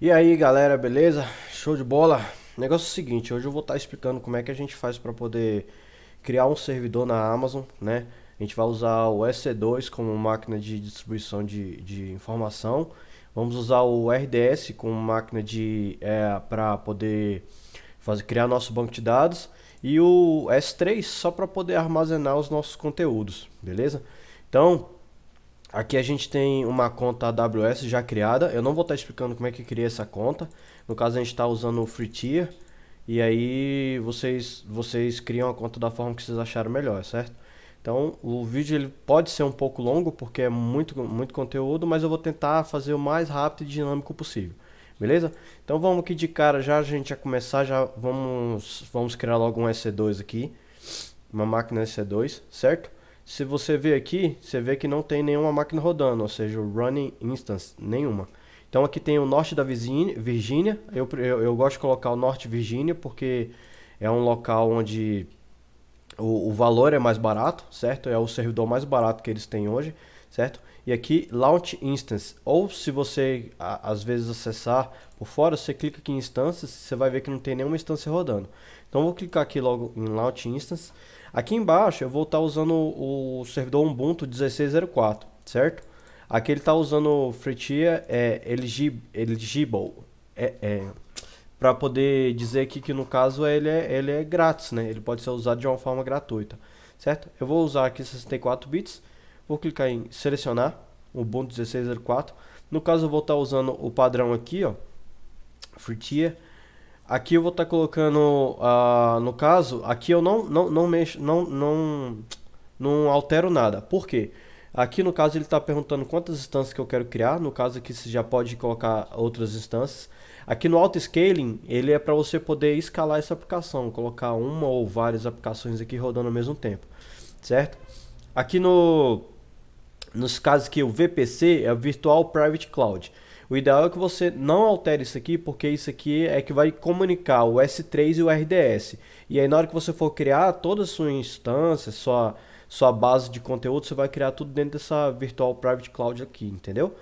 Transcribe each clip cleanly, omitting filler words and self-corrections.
E aí galera, beleza? Show de bola? O negócio é o seguinte, hoje eu vou estar explicando como é que a gente faz para poder criar um servidor na Amazon, né? A gente vai usar o EC2 como máquina de distribuição de informação. Vamos usar o RDS como máquina para poder criar nosso banco de dados. E o S3 só para poder armazenar os nossos conteúdos, beleza? Então, aqui a gente tem uma conta AWS já criada. Eu não vou estar explicando como é que cria essa conta. No caso, a gente está usando o Free Tier. E aí vocês criam a conta da forma que vocês acharem melhor, certo? Então o vídeo ele pode ser um pouco longo porque é muito conteúdo, mas eu vou tentar fazer o mais rápido e dinâmico possível. Beleza? Então vamos aqui de cara já, a gente já começar, já vamos criar logo um EC2 aqui, uma máquina EC2, certo? Se você ver aqui, você vê que não tem nenhuma máquina rodando, ou seja, o running instance, nenhuma. Então aqui tem o norte da Virgínia, eu gosto de colocar o norte Virgínia porque é um local onde o valor é mais barato, certo? É o servidor mais barato que eles têm hoje, certo? E aqui Launch Instance, ou se você às vezes acessar por fora, você clica aqui em instâncias, você vai ver que não tem nenhuma instância rodando. Então eu vou clicar aqui logo em Launch Instance. Aqui embaixo eu vou estar usando o servidor Ubuntu 16.04, certo? Aqui ele está usando o Freetier Eligible, para poder dizer aqui que no caso ele é grátis, né? Ele pode ser usado de uma forma gratuita, certo? Eu vou usar aqui 64 bits, vou clicar em selecionar o Ubuntu 16.04. No caso eu vou estar usando o padrão aqui, ó, Free Tier. Aqui eu vou estar colocando, no caso, aqui eu não mexo, não altero nada. Por quê? Aqui no caso ele está perguntando quantas instâncias que eu quero criar. No caso aqui você já pode colocar outras instâncias. Aqui no Auto Scaling ele é para você poder escalar essa aplicação, colocar uma ou várias aplicações aqui rodando ao mesmo tempo, certo? Aqui nos casos que o VPC é o Virtual Private Cloud. O ideal é que você não altere isso aqui, porque isso aqui é que vai comunicar o S3 e o RDS. E aí na hora que você for criar toda a sua instância, sua base de conteúdo, você vai criar tudo dentro dessa Virtual Private Cloud aqui, entendeu?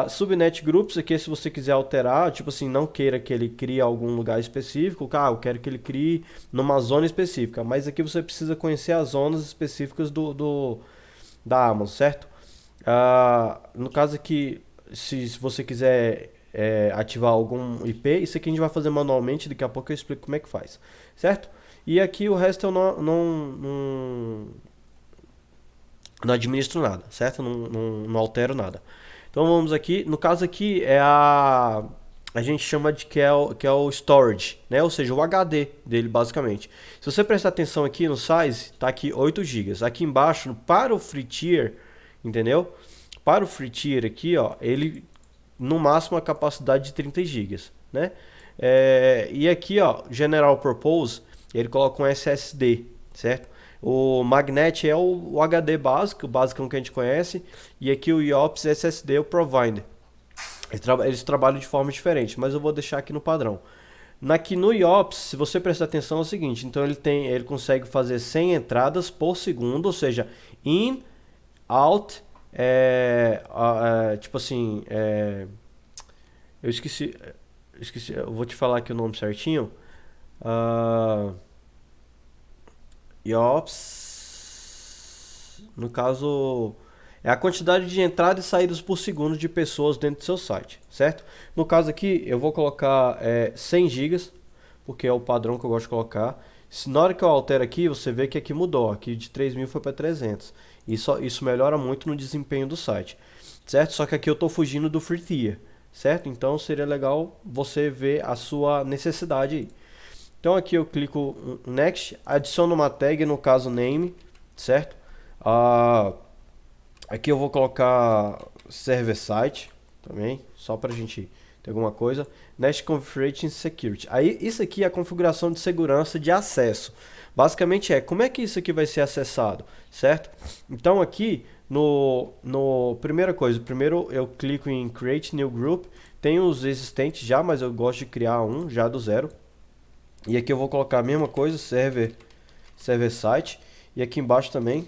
Subnet Groups aqui, se você quiser alterar, tipo assim, não queira que ele crie algum lugar específico, eu quero que ele crie numa zona específica, mas aqui você precisa conhecer as zonas específicas da Amazon, certo? No caso aqui, se você quiser ativar algum IP, isso aqui a gente vai fazer manualmente, daqui a pouco eu explico como é que faz, certo? E aqui o resto eu não administro nada, certo? Não altero nada. Então vamos aqui, no caso aqui a gente chama de que é o storage, né? Ou seja, o HD dele basicamente. Se você prestar atenção aqui no size, tá aqui 8 GB. Aqui embaixo, para o free tier, entendeu? Para o free tier aqui, ó, ele no máximo a capacidade de 30 GB, né? E aqui, ó, General Purpose, ele coloca um SSD, certo? O Magnet é o HD básico, o básico que a gente conhece, e aqui o IOPS SSD, o Provider. Eles trabalham de forma diferente, mas eu vou deixar aqui no padrão. Aqui no IOPS, se você prestar atenção, é o seguinte, então ele consegue fazer 100 entradas por segundo, ou seja, in, out, tipo assim, eu esqueci, eu vou te falar aqui o nome certinho. Uh, IOPS, no caso, é a quantidade de entradas e saídas por segundo de pessoas dentro do seu site, certo? No caso aqui, eu vou colocar 100 gigas, porque é o padrão que eu gosto de colocar. Na hora que eu altero aqui, você vê que aqui mudou, aqui de 3.000 foi para 300. Isso melhora muito no desempenho do site, certo? Só que aqui eu estou fugindo do free tier, certo? Então seria legal você ver a sua necessidade aí. Então aqui eu clico Next, adiciono uma tag, no caso name, certo? Aqui eu vou colocar server site também, só para a gente ter alguma coisa. Next Configuration Security. Aí isso aqui é a configuração de segurança de acesso. Basicamente como é que isso aqui vai ser acessado, certo? Então aqui primeira coisa, primeiro eu clico em Create New Group. Tem os existentes já, mas eu gosto de criar um já do zero. E aqui eu vou colocar a mesma coisa, server site. E aqui embaixo também,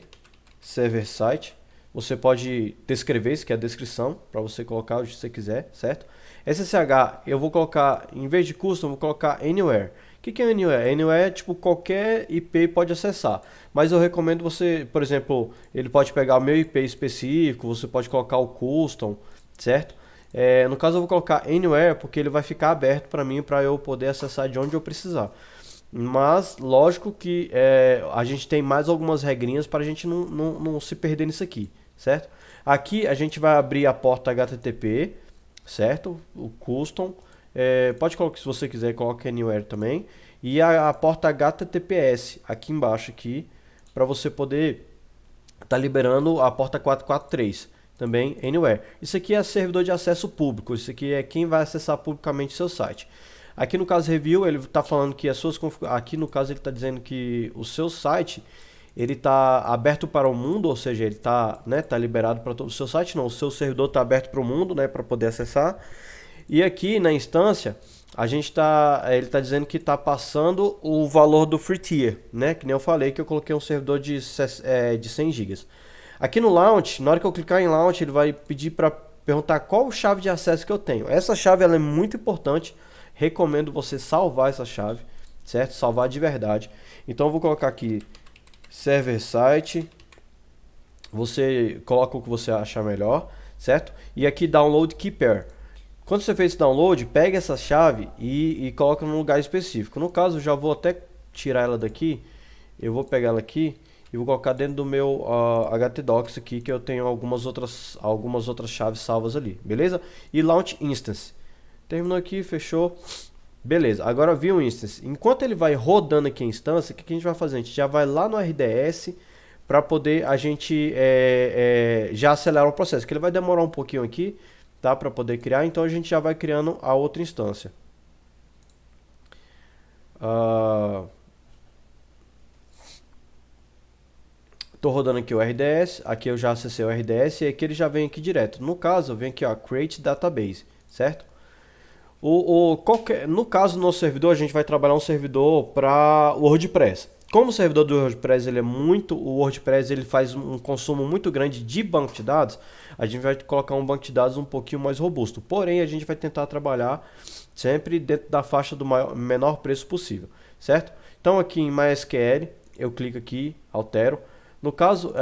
server site. Você pode descrever isso, que é a descrição, para você colocar o que você quiser, certo? SSH eu vou colocar, em vez de custom, eu vou colocar anywhere. O que é anywhere? Anywhere é tipo qualquer IP pode acessar. Mas eu recomendo você, por exemplo, ele pode pegar o meu IP específico, você pode colocar o custom, certo? No caso eu vou colocar anywhere porque ele vai ficar aberto para mim para eu poder acessar de onde eu precisar. Mas lógico que a gente tem mais algumas regrinhas para a gente não se perder nisso aqui, certo? Aqui a gente vai abrir a porta HTTP, certo? O custom. Pode colocar, se você quiser, coloque anywhere também. E a porta HTTPS aqui embaixo aqui, para você poder estar liberando a porta 443 também anywhere. Isso aqui é servidor de acesso público, isso aqui é quem vai acessar publicamente seu site. Aqui no caso review, ele está falando que as suas aqui no caso ele está dizendo que o seu site ele está aberto para o mundo, ou seja, ele está, né, tá liberado para todo o seu site, não, o seu servidor está aberto para o mundo, né, para poder acessar. E aqui na instância, ele está dizendo que está passando o valor do free tier, né, que nem eu falei que eu coloquei um servidor de 100 GB. Aqui no launch, na hora que eu clicar em launch, ele vai pedir para perguntar qual chave de acesso que eu tenho. Essa chave ela é muito importante. Recomendo você salvar essa chave, certo? Salvar de verdade. Então eu vou colocar aqui server site. Você coloca o que você achar melhor, certo? E aqui download key pair. Quando você fez esse download, pega essa chave e coloca num lugar específico. No caso, eu já vou até tirar ela daqui. Eu vou pegar ela aqui e vou colocar dentro do meu htdocs aqui, que eu tenho algumas outras chaves salvas ali, beleza? E launch instance. Terminou aqui, fechou. Beleza, agora view instance. Enquanto ele vai rodando aqui a instância, o que a gente vai fazer? A gente já vai lá no RDS para poder a gente já acelerar o processo, que ele vai demorar um pouquinho aqui, tá? Para poder criar, então a gente já vai criando a outra instância. Tô rodando aqui o RDS, aqui eu já acessei o RDS e aqui ele já vem aqui direto. No caso, eu venho aqui, ó, create database, certo? No caso do nosso servidor, a gente vai trabalhar um servidor para o WordPress. Como o servidor do WordPress o WordPress ele faz um consumo muito grande de banco de dados, a gente vai colocar um banco de dados um pouquinho mais robusto. Porém, a gente vai tentar trabalhar sempre dentro da faixa do menor preço possível, certo? Então aqui em MySQL, eu clico aqui, altero. No caso,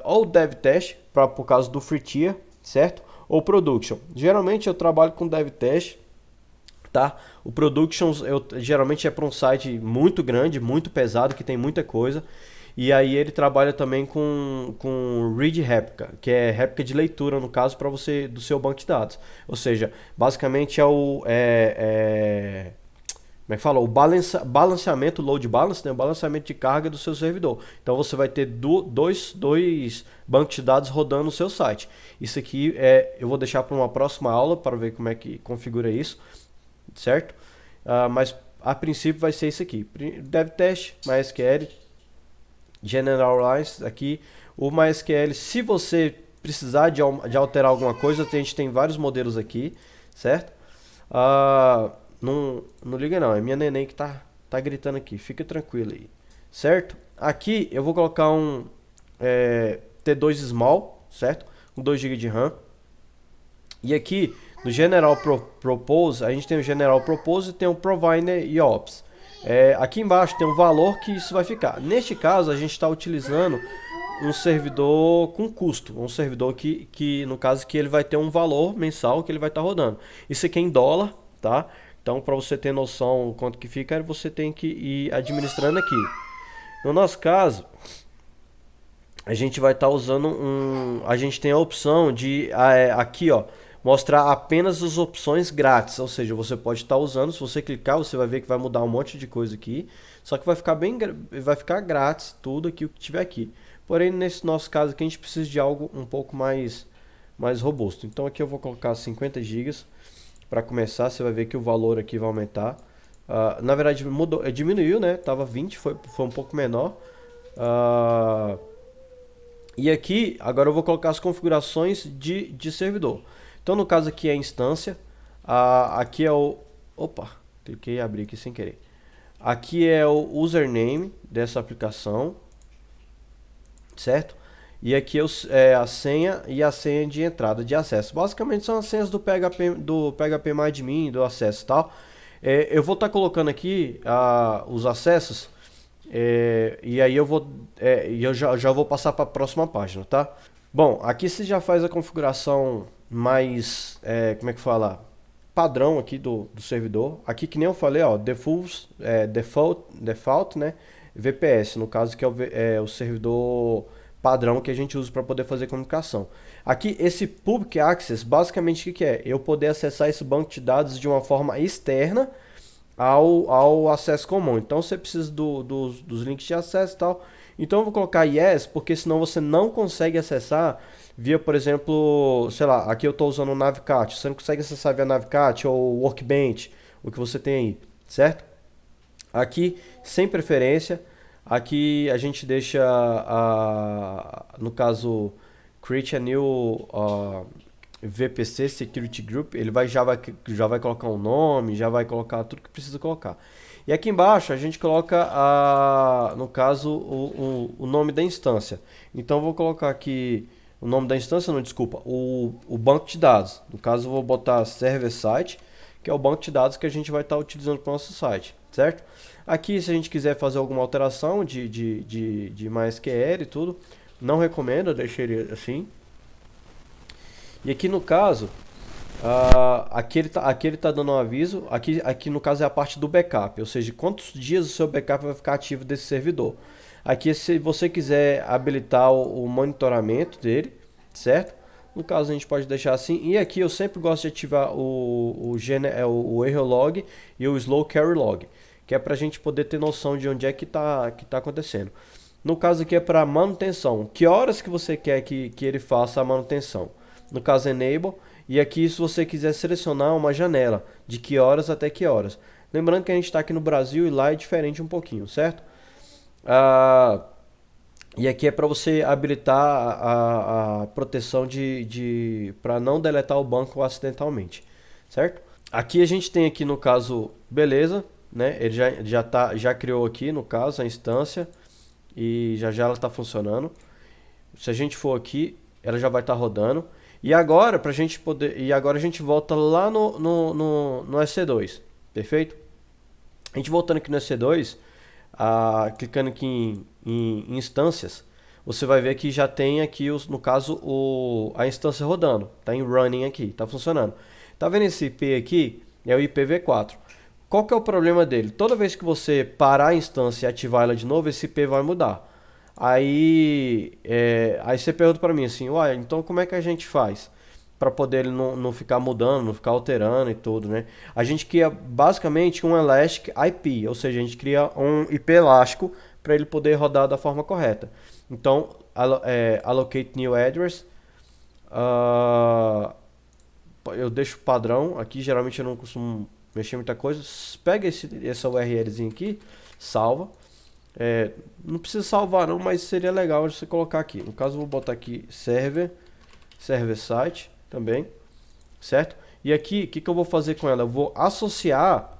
ou dev test, por causa do free tier, certo? Ou production. Geralmente eu trabalho com dev test. Tá? O Productions geralmente é para um site muito grande, muito pesado, que tem muita coisa. E aí ele trabalha também com Read Replica, que é réplica de leitura, no caso, para você do seu banco de dados. Ou seja, basicamente como é que fala? O balanceamento, load balance, né? O balanceamento de carga do seu servidor. Então você vai ter dois bancos de dados rodando no seu site. Isso aqui eu vou deixar para uma próxima aula para ver como é que configura isso. Certo? Mas a princípio vai ser isso aqui. DevTest, MySQL, Generalize aqui. O MySQL, se você precisar de alterar alguma coisa, a gente tem vários modelos aqui, certo? Não liga não, é minha neném que tá gritando aqui, fica tranquilo aí, certo? Aqui eu vou colocar um T2 Small, certo? Com 2 GB de RAM. E aqui no General Propose, a gente tem o General Propose e tem o Provider e Ops. Aqui embaixo tem um valor que isso vai ficar. Neste caso, a gente está utilizando um servidor com custo. Um servidor que, no caso, que ele vai ter um valor mensal que ele vai estar rodando. Isso aqui é em dólar, tá? Então, para você ter noção quanto que fica, você tem que ir administrando aqui. No nosso caso, a gente vai estar usando a gente tem a opção de, aqui, ó, mostrar apenas as opções grátis, ou seja, você pode estar usando, se você clicar, você vai ver que vai mudar um monte de coisa aqui, só que vai ficar grátis tudo aqui o que tiver aqui. Porém, nesse nosso caso aqui, a gente precisa de algo um pouco mais robusto. Então aqui eu vou colocar 50 GB para começar, você vai ver que o valor aqui vai aumentar. Na verdade, diminuiu, né? Tava 20, foi um pouco menor. E aqui, agora eu vou colocar as configurações de servidor. Então no caso aqui é a instância, aqui é o... Opa, cliquei e abri aqui sem querer. Aqui é o username dessa aplicação, certo? E aqui é a senha e a senha de entrada de acesso. Basicamente são as senhas do PHP do acesso e tal. Eu vou estar colocando aqui os acessos e aí eu já vou passar para a próxima página, tá? Bom, aqui você já faz a configuração mais, como é que fala? Padrão aqui do servidor. Aqui que nem eu falei, ó, default, né? VPS, no caso que é o servidor padrão que a gente usa para poder fazer comunicação. Aqui, esse Public Access, basicamente o que é? Eu poder acessar esse banco de dados de uma forma externa ao acesso comum. Então você precisa dos links de acesso e tal. Então eu vou colocar yes, porque senão você não consegue acessar via, por exemplo, sei lá, aqui eu estou usando o Navicat. Você não consegue acessar via Navicat ou Workbench, o que você tem aí, certo? Aqui, sem preferência. Aqui a gente deixa, no caso, create a new VPC Security Group. Ele já vai colocar um nome, já vai colocar tudo que precisa colocar. E aqui embaixo a gente coloca, no caso, o nome da instância. Então eu vou colocar aqui o nome da instância, não, desculpa, o banco de dados. No caso eu vou botar server site, que é o banco de dados que a gente vai estar utilizando para o nosso site, certo? Aqui, se a gente quiser fazer alguma alteração de MySQL e tudo, não recomendo, eu deixaria assim. E aqui no caso, aqui ele tá dando um aviso, aqui no caso é a parte do backup, ou seja, quantos dias o seu backup vai ficar ativo desse servidor. Aqui, se você quiser habilitar o monitoramento dele, certo? No caso a gente pode deixar assim. E aqui eu sempre gosto de ativar o error log e o slow carry log, que é para a gente poder ter noção de onde é que tá acontecendo. No caso aqui é para manutenção. Que horas que você quer que ele faça a manutenção? No caso enable. E aqui se você quiser selecionar uma janela, de que horas até que horas. Lembrando que a gente está aqui no Brasil e lá é diferente um pouquinho, certo? E aqui é para você habilitar a proteção para não deletar o banco acidentalmente, certo? Aqui a gente tem aqui no caso, beleza, né? Ele já criou aqui no caso a instância e já ela está funcionando. Se a gente for aqui, ela já vai estar rodando. E agora a gente volta lá no EC2, perfeito? A gente voltando aqui no EC2, clicando aqui em instâncias, você vai ver que já tem aqui, no caso, a instância rodando. Está em running aqui, está funcionando. Tá vendo esse IP aqui? É o IPv4. Qual que é o problema dele? Toda vez que você parar a instância e ativar ela de novo, esse IP vai mudar. Aí você pergunta para mim assim, uai, então como é que a gente faz para poder ele não ficar mudando, não ficar alterando e tudo, né? A gente cria basicamente um Elastic IP, ou seja, a gente cria um IP elástico para ele poder rodar da forma correta. Então, allocate new address, eu deixo padrão, aqui geralmente eu não costumo mexer muita coisa, pega essa URLzinha aqui, salva. Não precisa salvar não, mas seria legal você colocar aqui. No caso eu vou botar aqui server site também, certo? E aqui, o que eu vou fazer com ela? Eu vou associar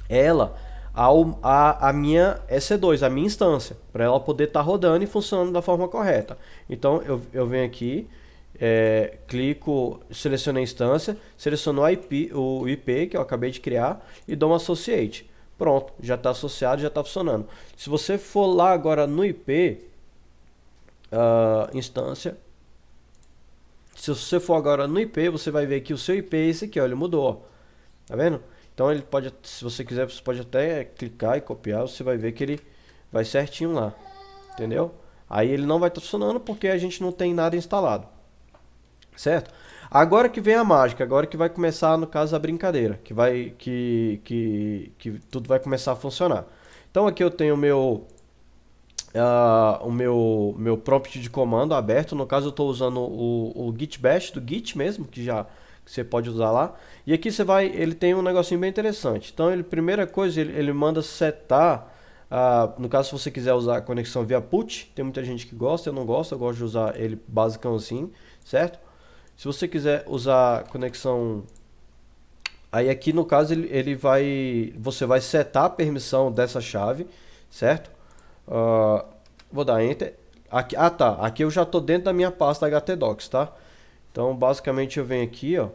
ela a minha EC2, a minha instância, para ela poder estar rodando e funcionando da forma correta. Então eu venho aqui, clico, seleciono a instância, seleciono o IP que eu acabei de criar e dou um associate. Pronto, já está associado, já está funcionando. Se você for lá agora no IP, instância, se você for agora no IP, você vai ver que o seu IP é esse aqui, ó, ele mudou, ó. Tá vendo? Então ele pode, se você quiser, você pode até clicar e copiar, você vai ver que ele vai certinho lá, entendeu? Aí ele não vai estar funcionando porque a gente não tem nada instalado, certo? Agora que vem a mágica, agora que vai começar, no caso, a brincadeira, que tudo vai começar a funcionar. Então aqui eu tenho o meu prompt de comando aberto. No caso eu estou usando o git bash do git mesmo, que você pode usar lá. E aqui ele tem um negocinho bem interessante. Então primeira coisa, ele manda setar, no caso se você quiser usar a conexão via put, tem muita gente que gosta, eu não gosto, eu gosto de usar ele basicão assim, certo? Se você quiser usar conexão, aí aqui no caso você vai setar a permissão dessa chave, certo? Vou dar Enter. Aqui, ah tá, aqui eu já tô dentro da minha pasta htdocs, tá? Então basicamente eu venho aqui, ó,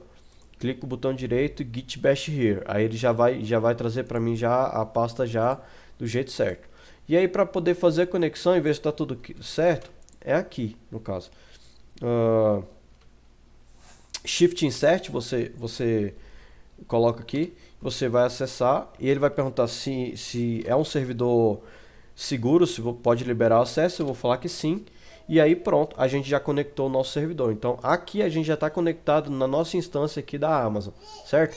clico o botão direito, git bash here. Aí ele já vai trazer para mim já a pasta já do jeito certo. E aí para poder fazer a conexão e ver se está tudo certo, é aqui no caso. Shift Insert, você coloca aqui, você vai acessar e ele vai perguntar se é um servidor seguro, se pode liberar o acesso. Eu vou falar que sim. E aí pronto, a gente já conectou o nosso servidor. Então aqui a gente já está conectado na nossa instância aqui da Amazon, certo?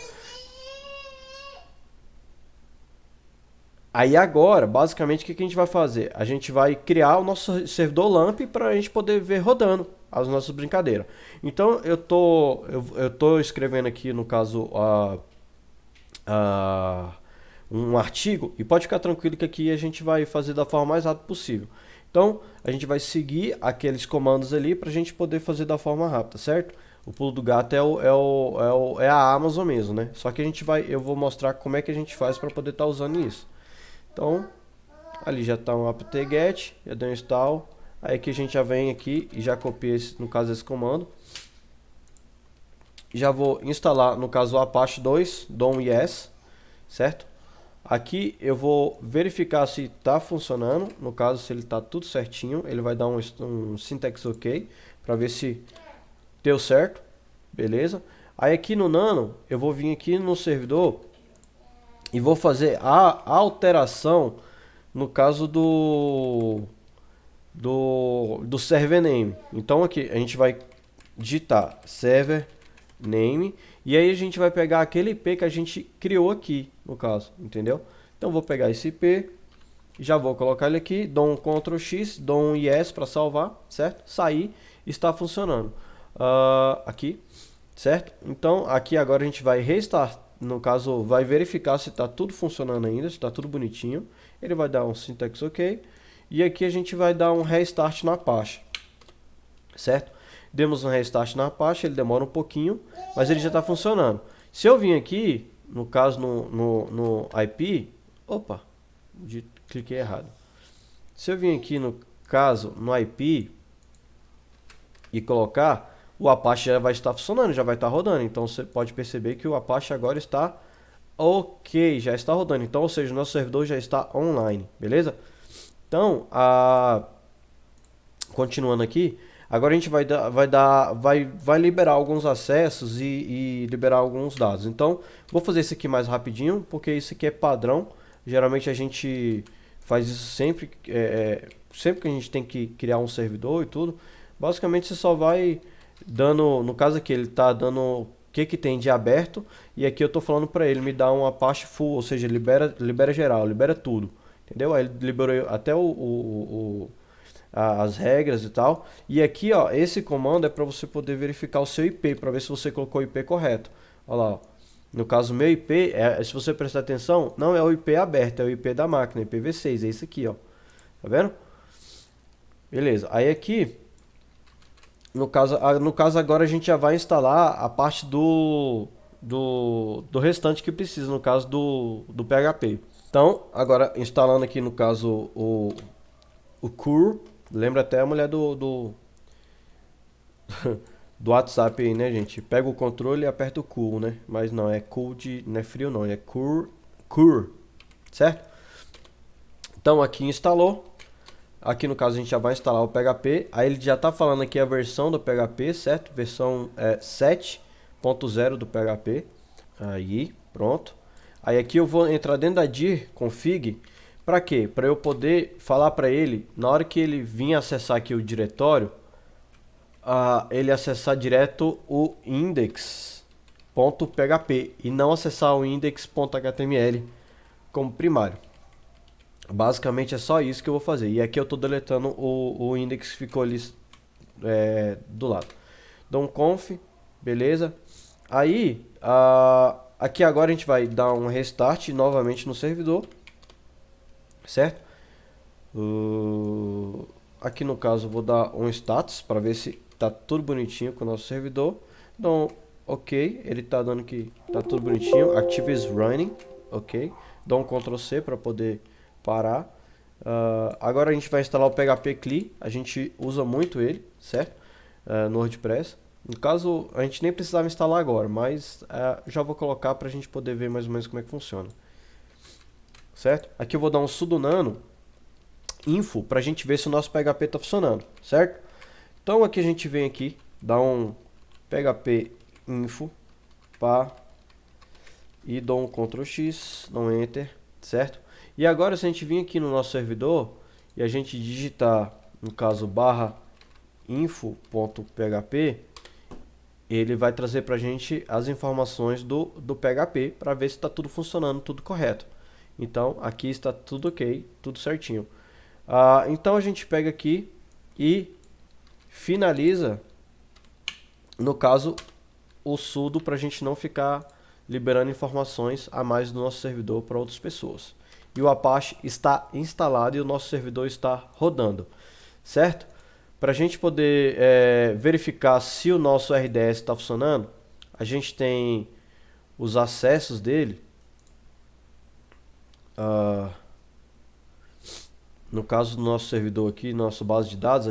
Aí agora, basicamente, o que a gente vai fazer? A gente vai criar o nosso servidor LAMP para a gente poder ver rodando as nossas brincadeiras. Então eu tô escrevendo aqui, no caso, a um artigo, e pode ficar tranquilo que aqui a gente vai fazer da forma mais rápida possível. Então, a gente vai seguir aqueles comandos ali para a gente poder fazer da forma rápida, certo? O pulo do gato é a Amazon mesmo, né? Só que eu vou mostrar como é que a gente faz para poder estar usando isso. Então, ali já está um apt-get, já deu um install. Aí aqui a gente já vem aqui e já copia, no caso, esse comando. Já vou instalar, no caso, o Apache 2, dou um yes, certo? Aqui eu vou verificar se está funcionando, no caso se ele está tudo certinho, ele vai dar um syntax ok, para ver se deu certo, beleza? Aí aqui no Nano, eu vou vir aqui no servidor e vou fazer a alteração, no caso do server name. Então aqui a gente vai digitar server name e aí a gente vai pegar aquele IP que a gente criou aqui, no caso, entendeu? Então vou pegar esse IP, já vou colocar ele aqui, dou um Ctrl X, dou um yes para salvar, certo? Sair, está funcionando. Aqui, certo? Então aqui agora a gente vai restart, no caso vai verificar se está tudo funcionando ainda, se está tudo bonitinho. Ele vai dar um syntax ok e aqui a gente vai dar um restart na Apache, certo? Demos um restart na Apache, ele demora um pouquinho, mas ele já está funcionando. Se eu vim aqui, no caso no IP, opa, cliquei errado. Se eu vim aqui no caso no IP e colocar, o Apache já vai estar funcionando, já vai estar rodando. Então você pode perceber que o Apache agora está ok, já está rodando. Então, ou seja, o nosso servidor já está online, beleza? Então, continuando aqui, agora a gente vai liberar alguns acessos e liberar alguns dados. Então, vou fazer isso aqui mais rapidinho, porque isso aqui é padrão. Geralmente a gente faz isso sempre, sempre que a gente tem que criar um servidor e tudo. Basicamente você só vai dando, no caso aqui ele está dando o que tem de aberto, e aqui eu estou falando para ele me dar um Apache full, ou seja, libera geral, libera tudo, entendeu? Aí ele liberou até as regras e tal. E aqui, ó, esse comando é para você poder verificar o seu IP, para ver se você colocou o IP correto. Olha lá, ó. No caso, meu IP, se você prestar atenção, não é o IP aberto, é o IP da máquina, IPv6, é isso aqui, ó. Tá vendo? Beleza, aí aqui, no caso agora a gente já vai instalar a parte do restante que precisa, no caso do PHP. Então, agora instalando aqui no caso o cur, lembra até a mulher do WhatsApp aí, né, gente? Pega o controle e aperta o cool, né? Mas não, é cool não é frio não, é cur, certo? Então aqui instalou. Aqui no caso a gente já vai instalar o PHP. Aí ele já está falando aqui a versão do PHP, certo? Versão 7.0 do PHP. Aí, pronto. Aí aqui eu vou entrar dentro da dir config. Para quê? Para eu poder falar para ele, na hora que ele vir acessar aqui o diretório, ele acessar direto o index.php e não acessar o index.html como primário. Basicamente é só isso que eu vou fazer. E aqui eu estou deletando o index que ficou ali do lado. Dou um conf, beleza? Aí, aqui agora a gente vai dar um restart novamente no servidor, certo? Aqui no caso eu vou dar um status para ver se tá tudo bonitinho com o nosso servidor. Então, ok, ele tá dando que tá tudo bonitinho. Active is running, ok. Dou um Ctrl C para poder parar. Agora a gente vai instalar o PHP CLI, a gente usa muito ele, certo? No WordPress. No caso, a gente nem precisava instalar agora, mas já vou colocar para a gente poder ver mais ou menos como é que funciona. Certo? Aqui eu vou dar um sudo nano info para a gente ver se o nosso PHP está funcionando, certo? Então aqui a gente vem aqui, dá um PHP info pá, e dou um Ctrl X, dou um Enter, certo? E agora se a gente vir aqui no nosso servidor e a gente digitar, no caso, barra info.php, ele vai trazer para a gente as informações do PHP para ver se está tudo funcionando, tudo correto. Então aqui está tudo ok, tudo certinho. Então a gente pega aqui e finaliza, no caso, o sudo para a gente não ficar liberando informações a mais do nosso servidor para outras pessoas. E o Apache está instalado e o nosso servidor está rodando, certo? Para a gente poder verificar se o nosso RDS está funcionando, a gente tem os acessos dele. No caso do nosso servidor aqui, nossa base de dados,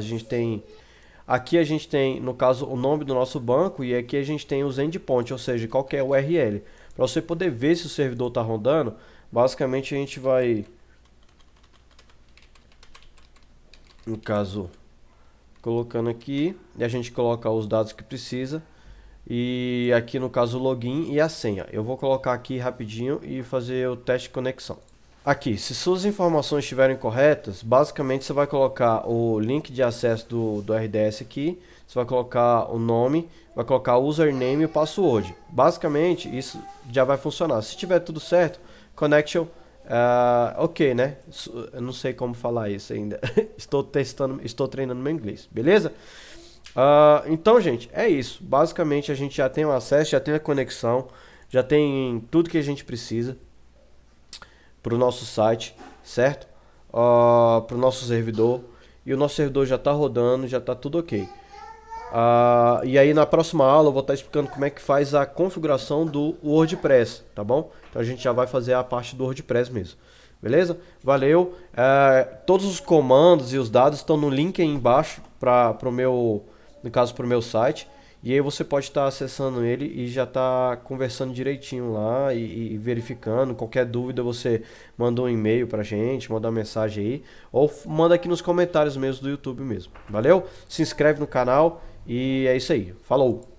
aqui a gente tem, no caso, o nome do nosso banco e aqui a gente tem os endpoints, ou seja, qual que é o URL. Para você poder ver se o servidor está rodando, basicamente a gente vai, no caso, colocando aqui, e a gente coloca os dados que precisa, e aqui no caso o login e a senha. Eu vou colocar aqui rapidinho e fazer o teste de conexão. Aqui, se suas informações estiverem corretas, basicamente você vai colocar o link de acesso do RDS aqui, você vai colocar o nome, vai colocar o username e o password. Basicamente, isso já vai funcionar. Se tiver tudo certo, connection, ok, né? Eu não sei como falar isso ainda. Estou treinando meu inglês, beleza? Então, gente, é isso. Basicamente, a gente já tem o acesso, já tem a conexão, já tem tudo que a gente precisa para o nosso site, certo? Para o nosso servidor. E o nosso servidor já está rodando, já está tudo ok. E aí na próxima aula eu vou estar explicando como é que faz a configuração do WordPress, tá bom? Então a gente já vai fazer a parte do WordPress mesmo. Beleza? Valeu. Todos os comandos e os dados estão no link aí embaixo para o meu, no caso para o meu site. E aí você pode estar acessando ele e já está conversando direitinho lá e verificando. Qualquer dúvida você manda um e-mail pra gente, manda uma mensagem aí. Ou manda aqui nos comentários mesmo do YouTube mesmo. Valeu? Se inscreve no canal e é isso aí. Falou!